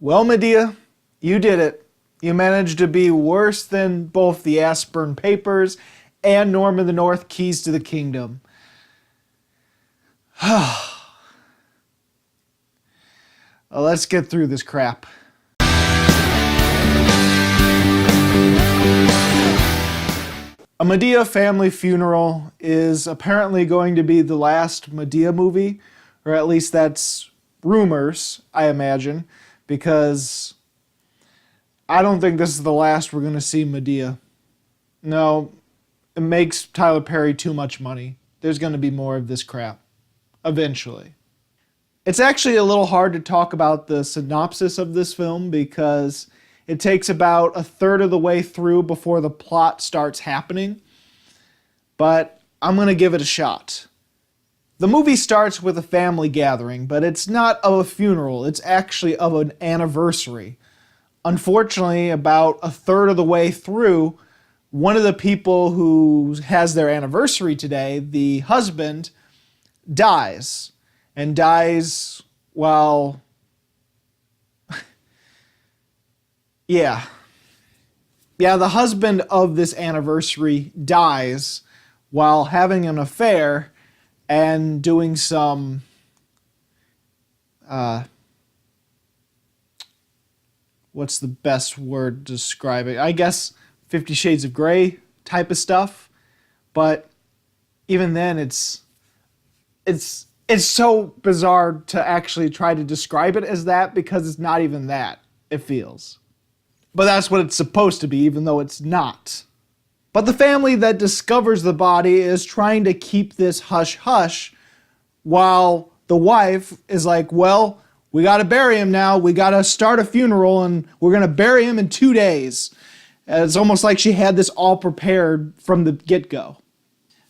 Well, Madea, you did it. You managed to be worse than both the Aspern Papers and Norman the North Keys to the Kingdom. Let's get through this crap. A Madea family funeral is apparently going to be the last Madea movie, or at least that's rumors, I imagine, because I don't think this is the last we're going to see Madea. No, it makes Tyler Perry too much money. There's going to be more of this crap, eventually. It's actually a little hard to talk about the synopsis of this film because it takes about a third of the way through before the plot starts happening, but I'm going to give it a shot. The movie starts with a family gathering, but it's not of a funeral, it's actually of an anniversary. Unfortunately, about a third of the way through, one of the people who has their anniversary today, the husband, dies. And dies while... Yeah, the husband of this anniversary dies while having an affair and doing some what's the best word to describe it? I guess 50 Shades of Grey type of stuff. But even then it's so bizarre to actually try to describe it as that because it's not even that, it feels. But that's what it's supposed to be, even though it's not. But the family that discovers the body is trying to keep this hush-hush while the wife is like, well, we got to bury him now. We got to start a funeral and we're going to bury him in 2 days. And it's almost like she had this all prepared from the get-go.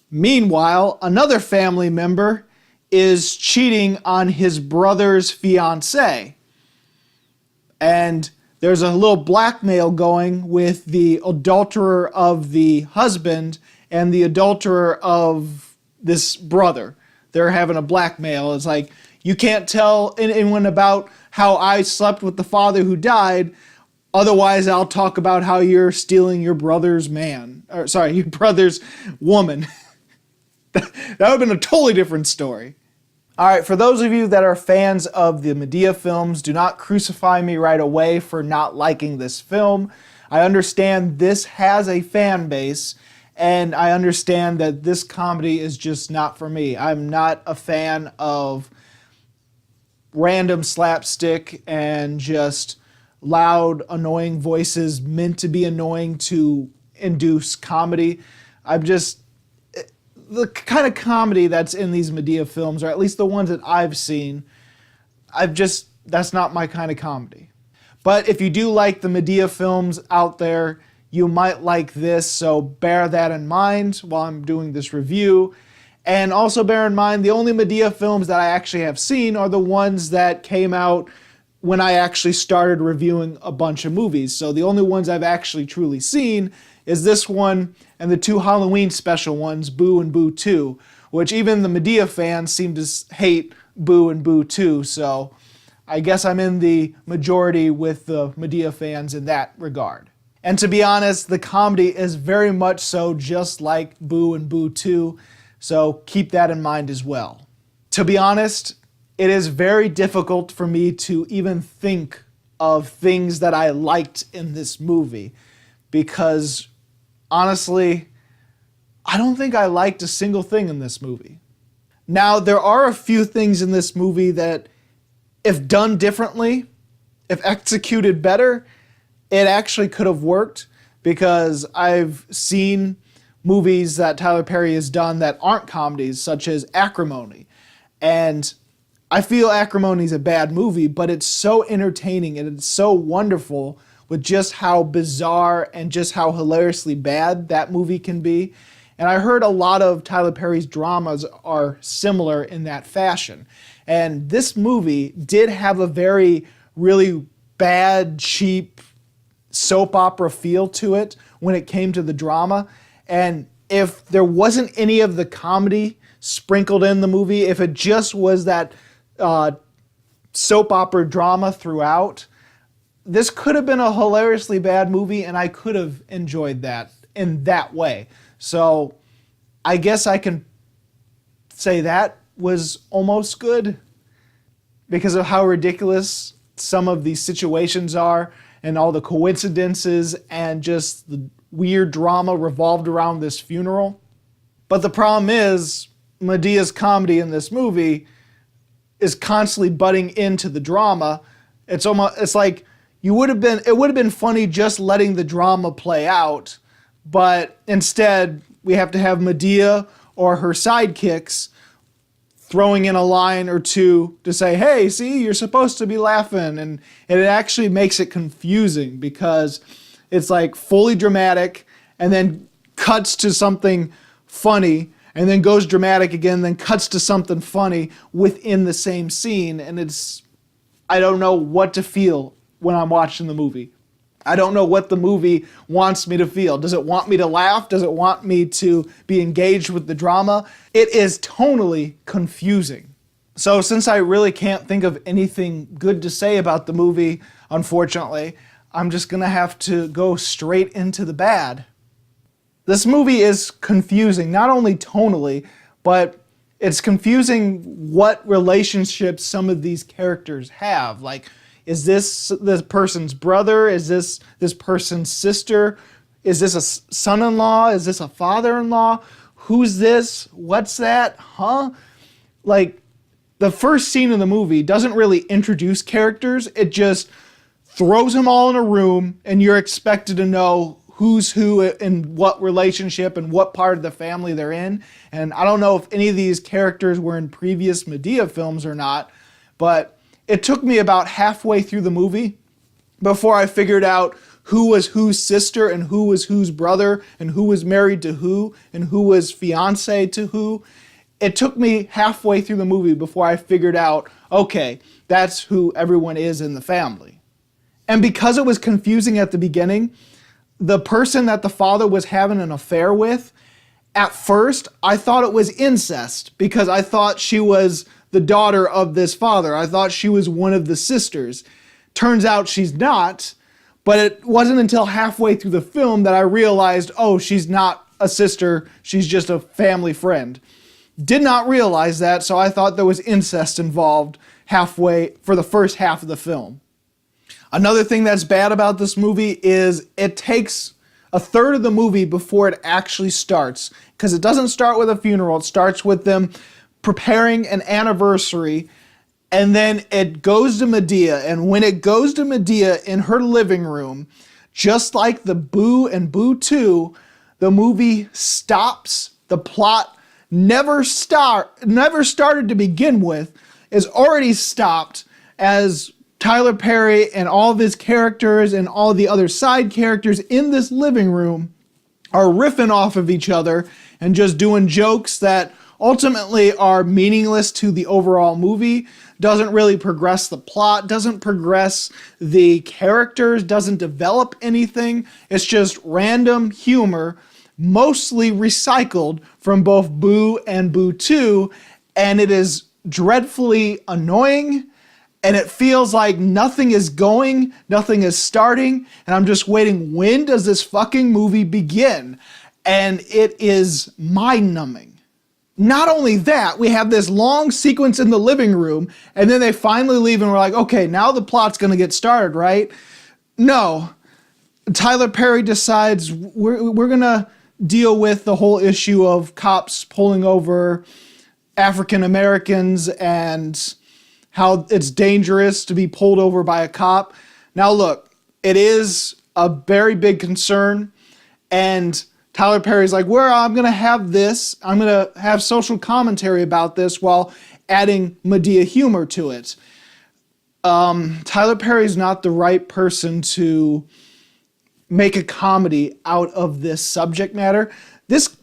Meanwhile, another family member is cheating on his brother's fiancée. And there's a little blackmail going with the adulterer of the husband and the adulterer of this brother. They're having a blackmail. It's like, you can't tell anyone about how I slept with the father who died, otherwise I'll talk about how you're stealing your brother's man. Or sorry, your brother's woman. That would have been a totally different story. Alright, for those of you that are fans of the Madea films, do not crucify me right away for not liking this film. I understand this has a fan base, and I understand that this comedy is just not for me. I'm not a fan of random slapstick and just loud, annoying voices meant to be annoying to induce comedy. The kind of comedy that's in these Madea films, or at least the ones that I've seen, that's not my kind of comedy. But if you do like the Madea films out there, you might like this, so bear that in mind while I'm doing this review. And also bear in mind, the only Madea films that I actually have seen are the ones that came out when I actually started reviewing a bunch of movies. So the only ones I've actually truly seen is this one and the two Halloween special ones, Boo and Boo 2, which even the Madea fans seem to hate Boo and Boo 2, so I guess I'm in the majority with the Madea fans in that regard. And to be honest, the comedy is very much so just like Boo and Boo 2, so keep that in mind as well. To be honest, it is very difficult for me to even think of things that I liked in this movie because honestly, I don't think I liked a single thing in this movie. Now, there are a few things in this movie that, if done differently, if executed better, it actually could have worked because I've seen movies that Tyler Perry has done that aren't comedies, such as Acrimony. And I feel Acrimony is a bad movie, but it's so entertaining and it's so wonderful with just how bizarre and just how hilariously bad that movie can be. And I heard a lot of Tyler Perry's dramas are similar in that fashion. And this movie did have a very, really bad, cheap soap opera feel to it when it came to the drama. And if there wasn't any of the comedy sprinkled in the movie, if it just was that soap opera drama throughout, this could have been a hilariously bad movie, and I could have enjoyed that in that way. So I guess I can say that was almost good because of how ridiculous some of these situations are and all the coincidences and just the weird drama revolved around this funeral. But the problem is, Madea's comedy in this movie is constantly butting into the drama. It's like it would have been funny just letting the drama play out, but instead we have to have Madea or her sidekicks throwing in a line or two to say, hey, see, you're supposed to be laughing. And it actually makes it confusing because it's like fully dramatic and then cuts to something funny and then goes dramatic again, then cuts to something funny within the same scene. And I don't know what to feel when I'm watching the movie. I don't know what the movie wants me to feel. Does it want me to laugh? Does it want me to be engaged with the drama? It is tonally confusing. So since I really can't think of anything good to say about the movie, unfortunately, I'm just going to have to go straight into the bad. This movie is confusing, not only tonally, but it's confusing what relationships some of these characters have. Like, is this person's brother? Is this person's sister? Is this a son-in-law? Is this a father-in-law? Who's this? What's that? Huh? Like, the first scene of the movie doesn't really introduce characters. It just throws them all in a room, and you're expected to know who's who in what relationship and what part of the family they're in. And I don't know if any of these characters were in previous Madea films or not, but it took me about halfway through the movie before I figured out who was whose sister and who was whose brother and who was married to who and who was fiance to who. It took me halfway through the movie before I figured out, okay, that's who everyone is in the family. And because it was confusing at the beginning, the person that the father was having an affair with, at first I thought it was incest because I thought she was the daughter of this father. I thought she was one of the sisters. Turns out she's not, but it wasn't until halfway through the film that I realized, oh, she's not a sister, she's just a family friend. Did not realize that, so I thought there was incest involved halfway for the first half of the film. Another thing that's bad about this movie is it takes a third of the movie before it actually starts, because it doesn't start with a funeral, it starts with them preparing an anniversary, and then it goes to Madea, and when it goes to Madea in her living room, just like the Boo and Boo 2, the movie stops. The plot never started to begin with, is already stopped as Tyler Perry and all of his characters and all the other side characters in this living room are riffing off of each other and just doing jokes that ultimately are meaningless to the overall movie, doesn't really progress the plot, doesn't progress the characters, doesn't develop anything. It's just random humor, mostly recycled from both Boo and Boo 2, and it is dreadfully annoying, and it feels like nothing is going, nothing is starting, and I'm just waiting, when does this fucking movie begin? And it is mind-numbing. Not only that, we have this long sequence in the living room, and then they finally leave and we're like, okay, now the plot's gonna get started, right? No. Tyler Perry decides we're gonna deal with the whole issue of cops pulling over African Americans and how it's dangerous to be pulled over by a cop. Now look, it is a very big concern, and Tyler Perry's like, well, I'm going to have this. I'm going to have social commentary about this while adding Madea humor to it. Tyler Perry's not the right person to make a comedy out of this subject matter. This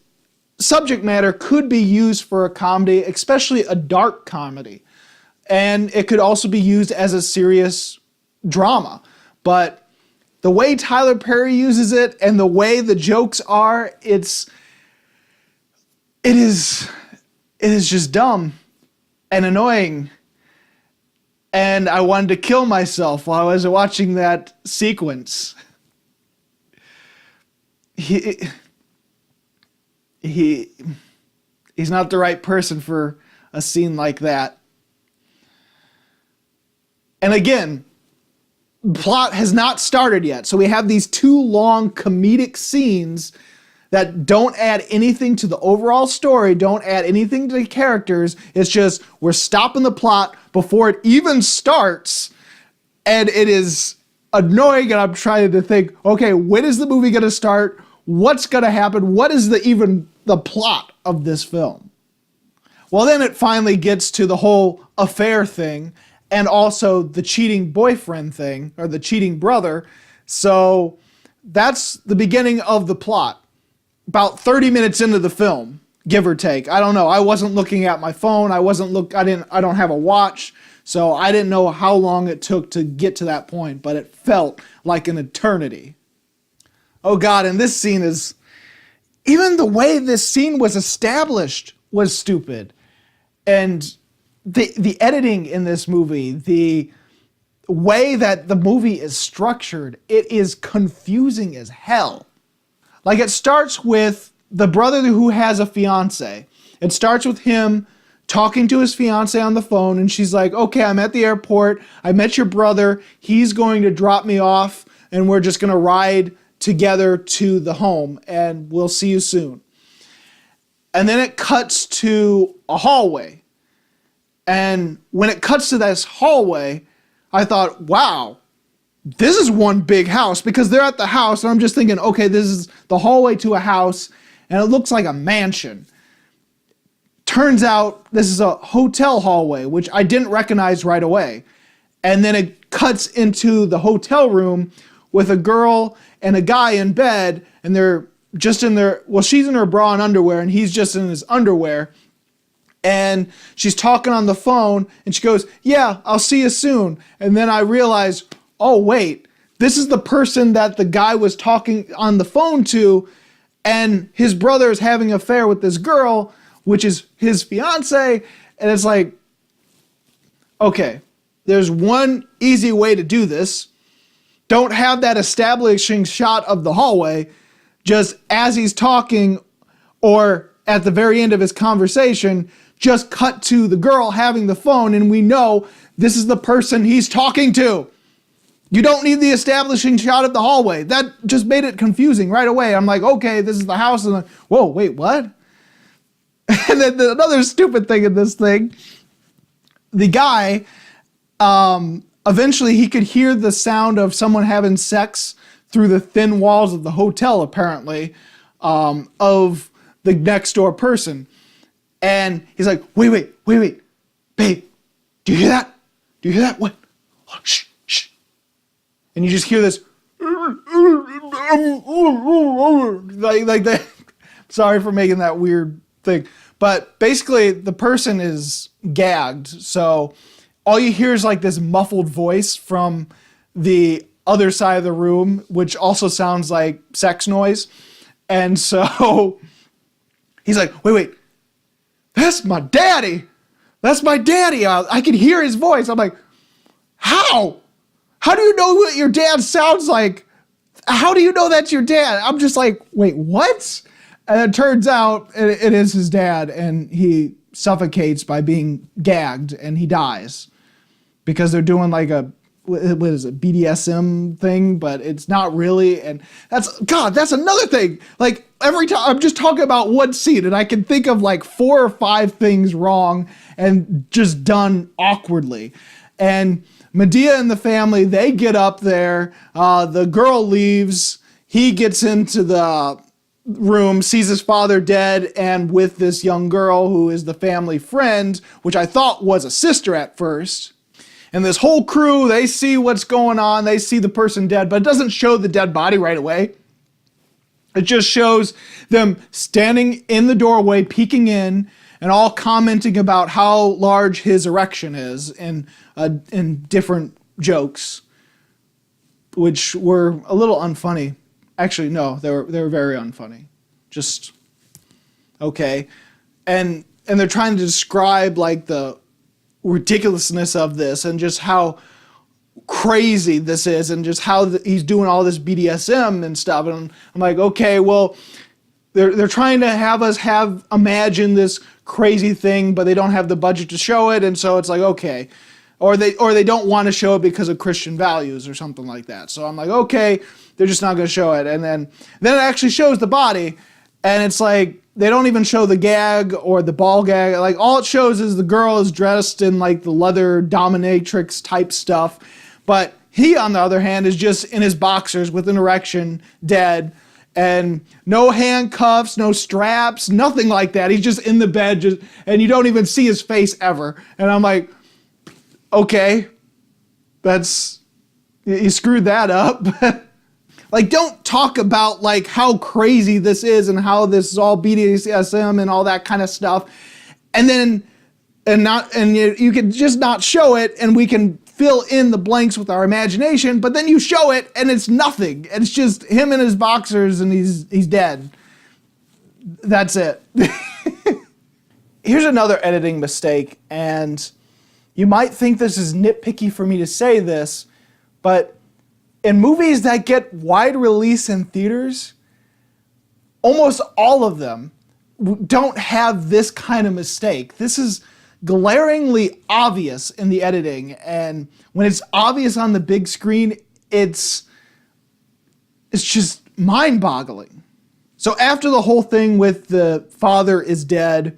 subject matter could be used for a comedy, especially a dark comedy. And it could also be used as a serious drama. But the way Tyler Perry uses it and the way the jokes are, it is just dumb and annoying and I wanted to kill myself while I was watching that sequence. He's not the right person for a scene like that. And again, the plot has not started yet. So we have these two long comedic scenes that don't add anything to the overall story, don't add anything to the characters. It's just we're stopping the plot before it even starts, and it is annoying, and I'm trying to think, okay, when is the movie going to start? What's going to happen? What is the plot of this film? Well, then it finally gets to the whole affair thing, and also the cheating boyfriend thing, or the cheating brother. So that's the beginning of the plot. About 30 minutes into the film, give or take. I don't know. I wasn't looking at my phone. I don't have a watch, so I didn't know how long it took to get to that point, but it felt like an eternity. Oh God, and this scene is, even the way this scene was established was stupid. And the editing in this movie, the way that the movie is structured, it is confusing as hell. Like, it starts with the brother who has a fiance. It starts with him talking to his fiance on the phone, and she's like, okay, I'm at the airport. I met your brother. He's going to drop me off, and we're just going to ride together to the home, and we'll see you soon. And then it cuts to a hallway. And when it cuts to this hallway, I thought, wow, this is one big house, because they're at the house, and I'm just thinking, okay, this is the hallway to a house, and it looks like a mansion. Turns out this is a hotel hallway, which I didn't recognize right away. And then it cuts into the hotel room with a girl and a guy in bed, and they're just in their, well, she's in her bra and underwear, and he's just in his underwear. And she's talking on the phone, and she goes, yeah, I'll see you soon. And then I realized, oh, wait, this is the person that the guy was talking on the phone to, and his brother is having an affair with this girl, which is his fiance. And it's like, okay, there's one easy way to do this. Don't have that establishing shot of the hallway just as he's talking, or at the very end of his conversation, just cut to the girl having the phone, and we know this is the person he's talking to. You don't need the establishing shot of the hallway. That just made it confusing right away. I'm like, okay, this is the house, and whoa, wait, what? And then another stupid thing in this thing, the guy, eventually he could hear the sound of someone having sex through the thin walls of the hotel, apparently, of the next door person. And he's like, wait, babe, do you hear that? Do you hear that? What? Oh, shh. And you just hear this, like that. Sorry for making that weird thing. But basically, the person is gagged. So all you hear is like this muffled voice from the other side of the room, which also sounds like sex noise. And so he's like, wait, that's my daddy. That's my daddy. I can hear his voice. I'm like, how? How do you know what your dad sounds like? How do you know that's your dad? I'm just like, wait, what? And it turns out it is his dad, and he suffocates by being gagged, and he dies because they're doing like a, what is it, BDSM thing, but it's not really. And that's another thing. Like, every time I'm just talking about one scene, and I can think of like 4 or 5 things wrong and just done awkwardly. And Madea and the family, they get up there. The girl leaves. He gets into the room, sees his father dead, and with this young girl who is the family friend, which I thought was a sister at first. And this whole crew, they see what's going on. They see the person dead, but it doesn't show the dead body right away. It just shows them standing in the doorway, peeking in, and all commenting about how large his erection is in different jokes, which were a little unfunny. Actually, no, they were very unfunny. Just okay. And they're trying to describe like the ridiculousness of this and just how crazy this is and just how he's doing all this BDSM and stuff. And I'm like, okay, well, they're trying to have us imagine this crazy thing, but they don't have the budget to show it. And so it's like, okay. Or they don't want to show it because of Christian values or something like that. So I'm like, okay, they're just not going to show it. And then it actually shows the body, and it's like they don't even show the gag or the ball gag. Like all it shows is the girl is dressed in like the leather dominatrix type stuff, but he, on the other hand, is just in his boxers with an erection, dead, and no handcuffs, no straps, nothing like that. He's just in the bed, and you don't even see his face ever. And I'm like, okay, you screwed that up. Like, don't talk about like how crazy this is and how this is all BDSM and all that kind of stuff, and you can just not show it, and we can fill in the blanks with our imagination. But then you show it, and it's nothing. It's just him in his boxers, and he's dead. That's it. Here's another editing mistake, and you might think this is nitpicky for me to say this, but in movies that get wide release in theaters, almost all of them don't have this kind of mistake. This is glaringly obvious in the editing, and when it's obvious on the big screen, it's just mind-boggling. So after the whole thing with the father is dead,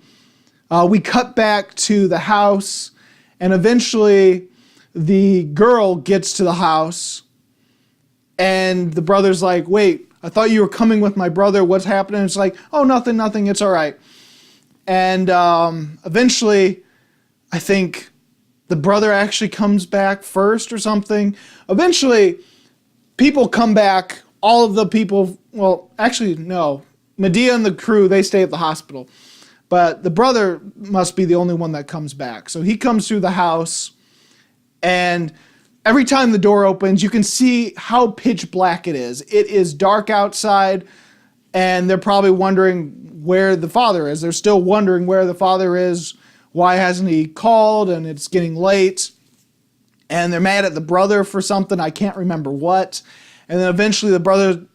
we cut back to the house, and eventually the girl gets to the house, and the brother's like, wait, I thought you were coming with my brother. What's happening? It's like, oh, nothing. It's all right. And eventually, I think the brother actually comes back first or something. Eventually, people come back. All of the people, well, actually, no. Madea and the crew, they stay at the hospital. But the brother must be the only one that comes back. So he comes through the house, and every time the door opens, you can see how pitch black it is. It is dark outside, and they're probably wondering where the father is. They're still wondering where the father is. Why hasn't he called? And it's getting late. And they're mad at the brother for something. I can't remember what. And then eventually the brother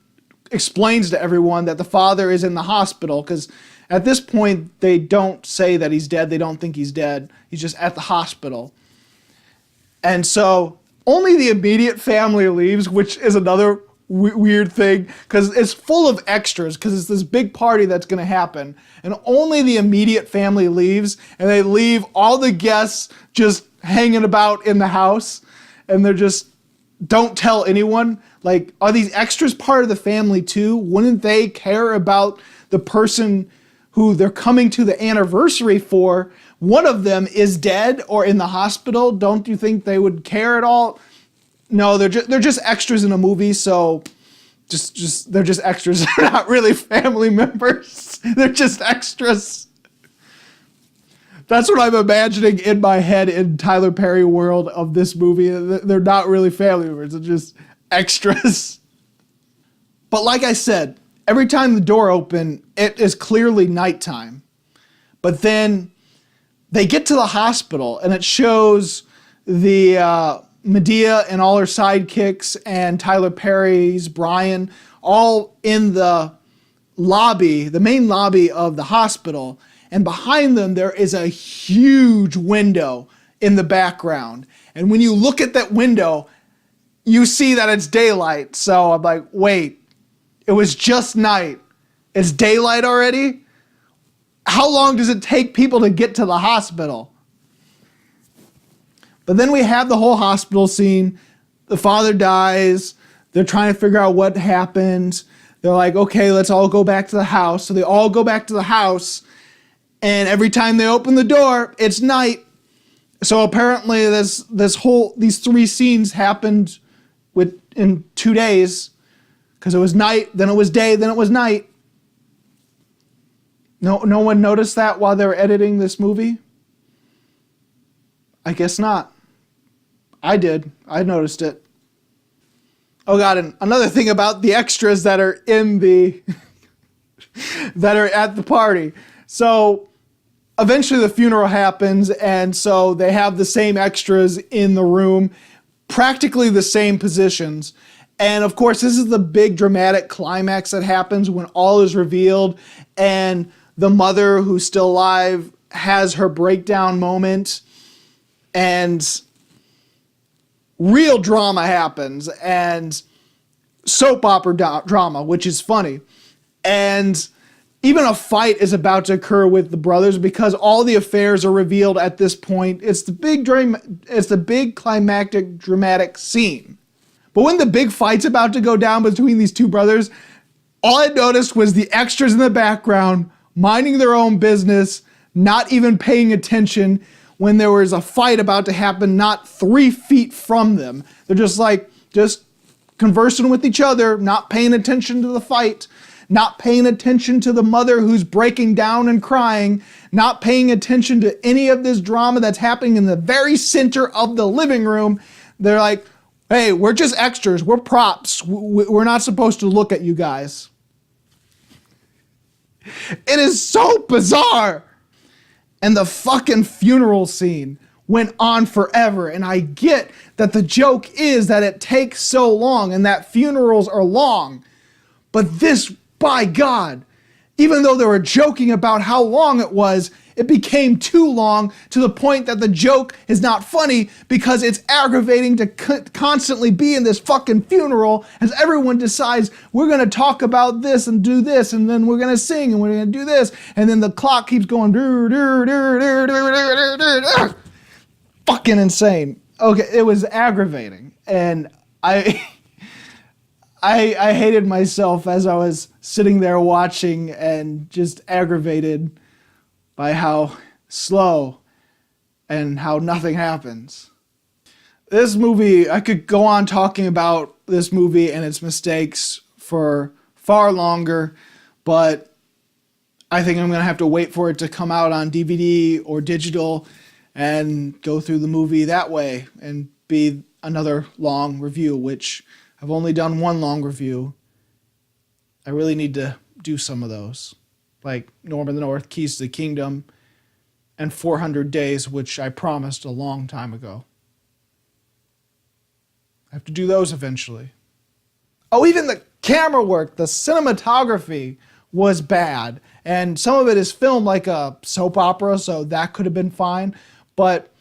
explains to everyone that the father is in the hospital, because at this point, they don't say that he's dead. They don't think he's dead. He's just at the hospital. And so only the immediate family leaves, which is another weird thing, because it's full of extras, because it's this big party that's going to happen. And only the immediate family leaves, and they leave all the guests just hanging about in the house, and they're just, don't tell anyone. Like, are these extras part of the family too? Wouldn't they care about the person who they're coming to the anniversary for? One of them is dead or in the hospital. Don't you think they would care at all? No, they're just extras in a movie, so they're just extras. They're not really family members. They're just extras. That's what I'm imagining in my head in Tyler Perry world of this movie. They're not really family members. They're just extras. But like I said, every time the door opens, it is clearly nighttime. But then they get to the hospital, and it shows the Madea and all her sidekicks and Tyler Perry's Brian all in the lobby, the main lobby of the hospital. And behind them, there is a huge window in the background. And when you look at that window, you see that it's daylight. So I'm like, wait, it was just night. It's daylight already? How long does it take people to get to the hospital? But then we have the whole hospital scene. The father dies. They're trying to figure out what happened. They're like, okay, let's all go back to the house. So they all go back to the house. And every time they open the door, it's night. So apparently these three scenes happened in 2 days. Because it was night, then it was day, then it was night. No one noticed that while they were editing this movie? I guess not. I did. I noticed it. Oh God, and another thing about the extras that are in the that are at the party. So eventually the funeral happens, and so they have the same extras in the room, practically the same positions. And of course, this is the big dramatic climax that happens when all is revealed and the mother, who's still alive, has her breakdown moment and real drama happens and soap opera drama, which is funny. And even a fight is about to occur with the brothers because all the affairs are revealed at this point. It's the big climactic dramatic scene. But when the big fight's about to go down between these two brothers, all I noticed was the extras in the background minding their own business, not even paying attention when there was a fight about to happen not 3 feet from them. They're just conversing with each other, not paying attention to the fight, not paying attention to the mother who's breaking down and crying, not paying attention to any of this drama that's happening in the very center of the living room. They're like, hey, we're just extras. We're props. We're not supposed to look at you guys. It is so bizarre. And the fucking funeral scene went on forever. And I get that the joke is that it takes so long and that funerals are long. But this, by God, even though they were joking about how long it was, it became too long to the point that the joke is not funny because it's aggravating to constantly be in this fucking funeral as everyone decides we're going to talk about this and do this and then we're going to sing and we're going to do this and then the clock keeps going fucking insane. Okay, it was aggravating and I hated myself as I was sitting there watching and just aggravated by how slow and how nothing happens. This movie, I could go on talking about this movie and its mistakes for far longer, but I think I'm going to have to wait for it to come out on DVD or digital and go through the movie that way and be another long review, which I've only done one long review. I really need to do some of those, like Norm of the North, Keys to the Kingdom, and 400 Days, which I promised a long time ago. I have to do those eventually. Oh, even the camera work, the cinematography was bad. And some of it is filmed like a soap opera, so that could have been fine. But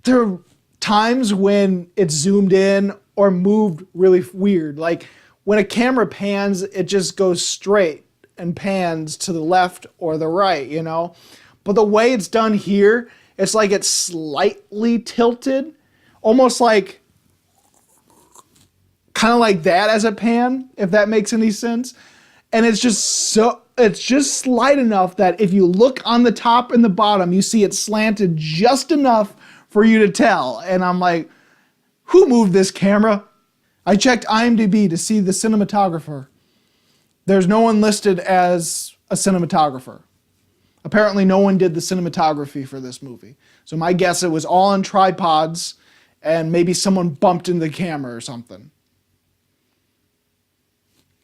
there are times when it's zoomed in or moved really weird. Like when a camera pans, it just goes straight and pans to the left or the right, you know? But the way it's done here, it's like it's slightly tilted, almost like kind of like that as a pan, if that makes any sense. And it's just slight enough that if you look on the top and the bottom, you see it slanted just enough for you to tell. And I'm like, who moved this camera? I checked IMDb to see the cinematographer. There's no one listed as a cinematographer. Apparently no one did the cinematography for this movie. So my guess, it was all on tripods and maybe someone bumped into the camera or something.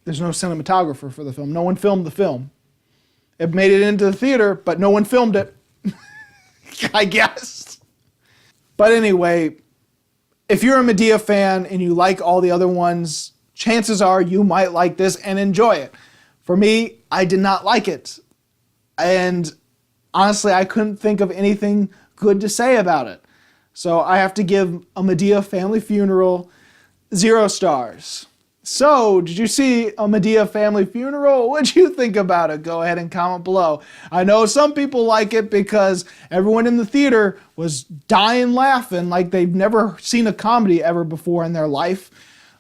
There's no cinematographer for the film. No one filmed the film. It made it into the theater, but no one filmed it. I guess. But anyway, if you're a Madea fan and you like all the other ones, chances are you might like this and enjoy it. For me, I did not like it. And honestly, I couldn't think of anything good to say about it. So I have to give A Madea Family Funeral 0 stars. So, did you see A Madea Family Funeral? What'd you think about it? Go ahead and comment below. I know some people like it because everyone in the theater was dying laughing like they've never seen a comedy ever before in their life.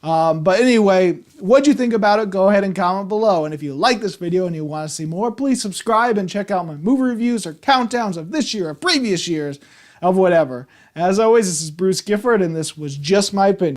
But anyway, what'd you think about it? Go ahead and comment below. And if you like this video and you want to see more, please subscribe and check out my movie reviews or countdowns of this year or previous years of whatever. As always, this is Bruce Gifford, and this was Just My Opinion.